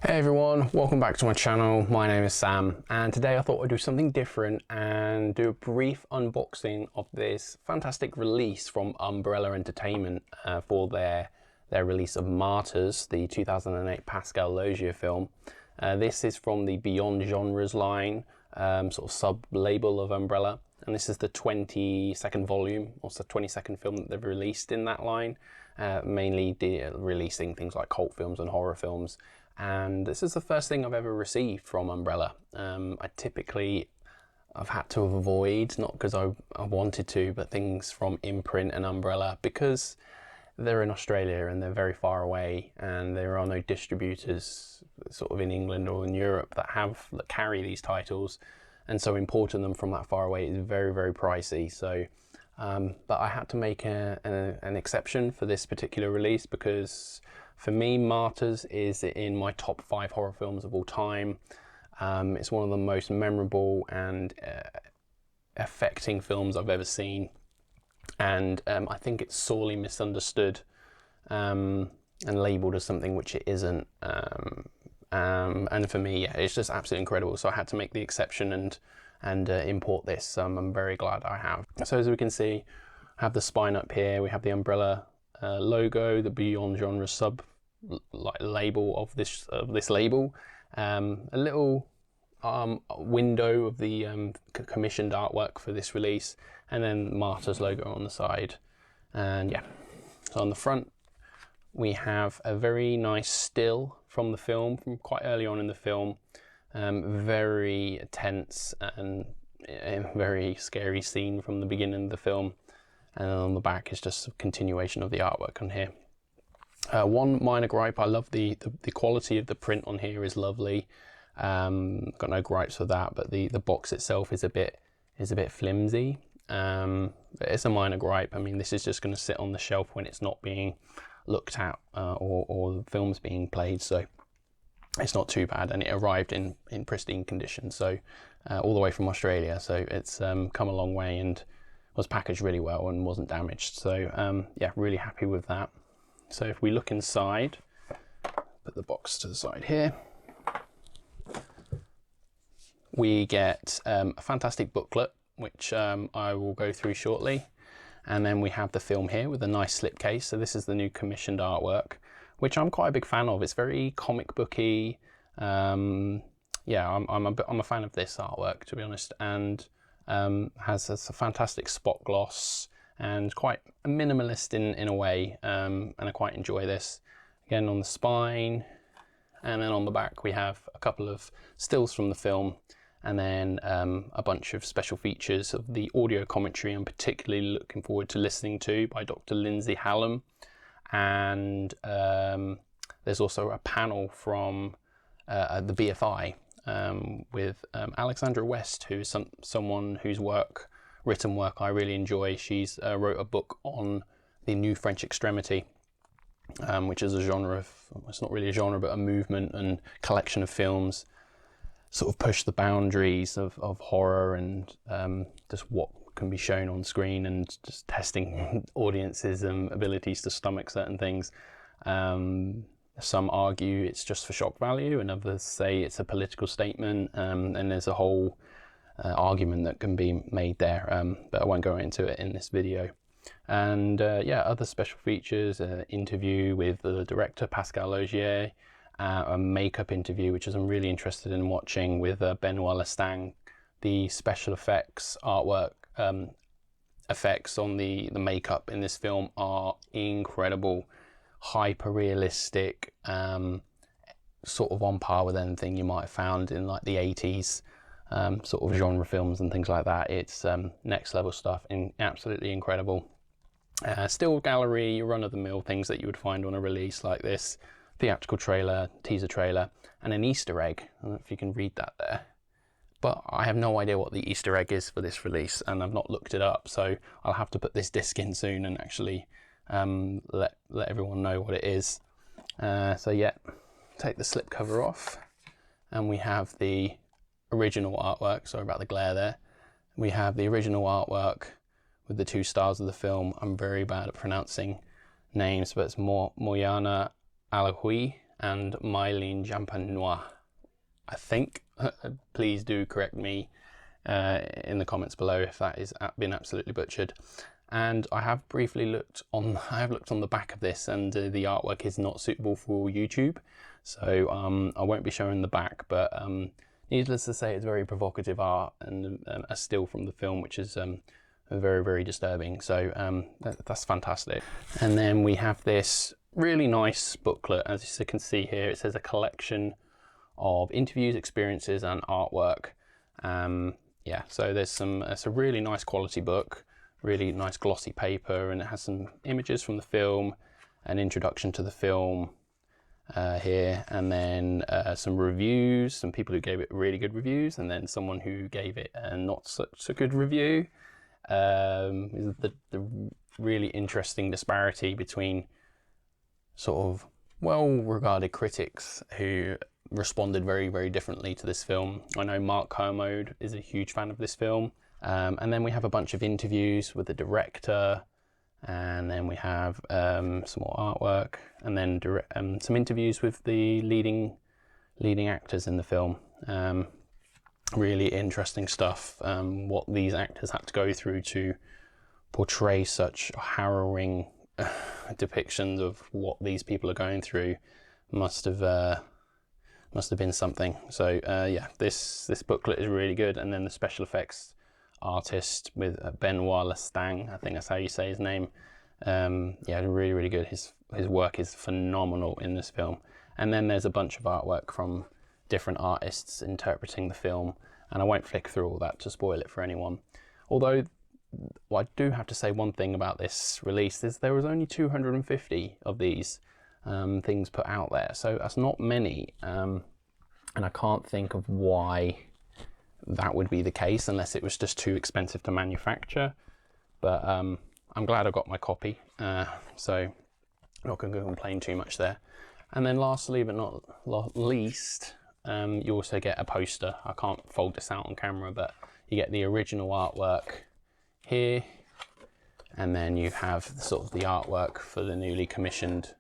Hey everyone, welcome back to my channel. My name is Sam, and today I thought I'd do something different and do a brief unboxing of this fantastic release from Umbrella Entertainment for their release of Martyrs, the 2008 Pascal Laugier film. This is from the Beyond Genres line, sort of sub-label of Umbrella, and this is the 22nd volume, also 22nd film that they've released in that line, mainly releasing things like cult films and horror films. And this is the first thing I've ever received from Umbrella. I've had to avoid, not because I wanted to, but things from Imprint and Umbrella, because they're in Australia and they're very far away, and there are no distributors sort of in England or in Europe that carry these titles, and so importing them from that far away is very, very pricey. So but I had to make an exception for this particular release, because for me, Martyrs is in my top 5 horror films of all time. It's one of the most memorable and affecting films I've ever seen, and I think it's sorely misunderstood and labelled as something which it isn't. And for me, yeah, it's just absolutely incredible. So I had to make the exception and import this. I'm very glad I have. So as we can see, I have the spine up here. We have the Umbrella logo, the Beyond Genre sub label of this label, a little window of the commissioned artwork for this release, and then Martyrs logo on the side. And yeah, so on the front we have a very nice still from the film, from quite early on in the film, very tense and a very scary scene from the beginning of the film. And then on the back is just a continuation of the artwork on here. One minor gripe: I love the quality of the print on here is lovely. Got no gripes with that, but the box itself is a bit flimsy. But it's a minor gripe. I mean, this is just going to sit on the shelf when it's not being looked at or the film's being played, so it's not too bad. And it arrived in pristine condition, so all the way from Australia, so it's come a long way and was packaged really well and wasn't damaged. So yeah, really happy with that. So if we look inside, put the box to the side here, we get a fantastic booklet, which I will go through shortly. And then we have the film here with a nice slipcase. So this is the new commissioned artwork, which I'm quite a big fan of. It's very comic booky. Yeah, I'm a fan of this artwork, to be honest, and has a fantastic spot gloss and quite minimalist in a way, and I quite enjoy this. Again, on the spine, and then on the back we have a couple of stills from the film, and then a bunch of special features of the audio commentary I'm particularly looking forward to listening to by Dr. Lindsay Hallam. And there's also a panel from the BFI with Alexandra West, who's someone whose written work I really enjoy. She's wrote a book on the new French extremity, which is a genre of, it's not really a genre, but a movement and collection of films sort of push the boundaries of horror and just what can be shown on screen, and just testing audiences' abilities to stomach certain things. Some argue it's just for shock value, and others say it's a political statement, and there's a whole argument that can be made there, but I won't go into it in this video. And yeah, other special features, interview with the director Pascal Laugier, a makeup interview, which I'm really interested in watching, with Benoit Lestang. The special effects artwork effects on the makeup in this film are incredible, hyper realistic, sort of on par with anything you might have found in like the 80s sort of genre films and things like that. It's next level stuff, and absolutely incredible. Still gallery, run-of-the-mill things that you would find on a release like this. Theatrical trailer, teaser trailer, and an Easter egg. I don't know if you can read that there, but I have no idea what the Easter egg is for this release, and I've not looked it up, so I'll have to put this disc in soon and actually let everyone know what it is. So yeah, take the slip cover off, and we have the original artwork. Sorry about the glare there. We have the original artwork with the 2 stars of the film. I'm very bad at pronouncing names, but it's Moyana Alahoui and Mylene Jampanois, I think. Please do correct me in the comments below if that has been absolutely butchered. And I have briefly looked on the back of this, and the artwork is not suitable for YouTube, so I won't be showing the back, but needless to say, it's very provocative art and a still from the film, which is very, very disturbing. So that's fantastic. And then we have this really nice booklet. As you can see here, it says a collection of interviews, experiences, and artwork. Yeah, so it's a really nice quality book, really nice glossy paper, and it has some images from the film, an introduction to the film here, and then some reviews, some people who gave it really good reviews, and then someone who gave it a not such a good review. The really interesting disparity between sort of well-regarded critics who responded very, very differently to this film. I know Mark Kermode is a huge fan of this film. And then we have a bunch of interviews with the director, and then we have some more artwork, and then some interviews with the leading actors in the film. Really interesting stuff, what these actors had to go through to portray such harrowing depictions of what these people are going through. Must have been something. So yeah, this booklet is really good, and then the special effects artist with Benoit Lestang, I think that's how you say his name. Yeah, really, really good. His work is phenomenal in this film. And then there's a bunch of artwork from different artists interpreting the film, and I won't flick through all that to spoil it for anyone. Although, I do have to say one thing about this release is there was only 250 of these things put out there, so that's not many, and I can't think of why that would be the case unless it was just too expensive to manufacture. But I'm glad I got my copy, so I'm not going to complain too much there. And then lastly but not least, you also get a poster. I can't fold this out on camera, but you get the original artwork here, and then you have sort of the artwork for the newly commissioned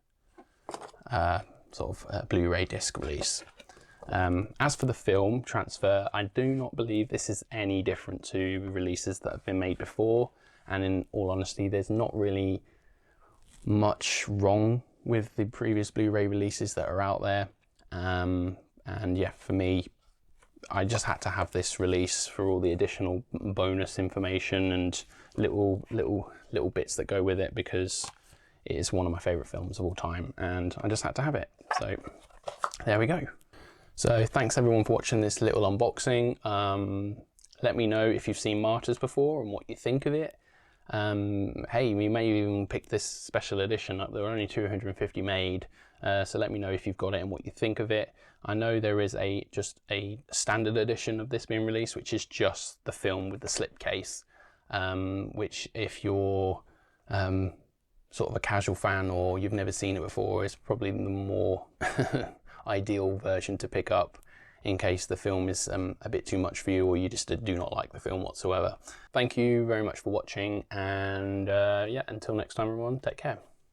Blu-ray disc release. As for the film transfer, I do not believe this is any different to releases that have been made before, and in all honesty, there's not really much wrong with the previous Blu-ray releases that are out there. And yeah, for me, I just had to have this release for all the additional bonus information and little bits that go with it, because it is one of my favourite films of all time, and I just had to have it. So there we go. So thanks everyone for watching this little unboxing. Let me know if you've seen Martyrs before and what you think of it. Hey, we may even pick this special edition up. There were only 250 made, so let me know if you've got it and what you think of it. I know there is just a standard edition of this being released, which is just the film with the slipcase, which if you're sort of a casual fan or you've never seen it before, is probably the more ideal version to pick up in case the film is a bit too much for you, or you just do not like the film whatsoever. Thank you very much for watching, and yeah, until next time everyone, take care.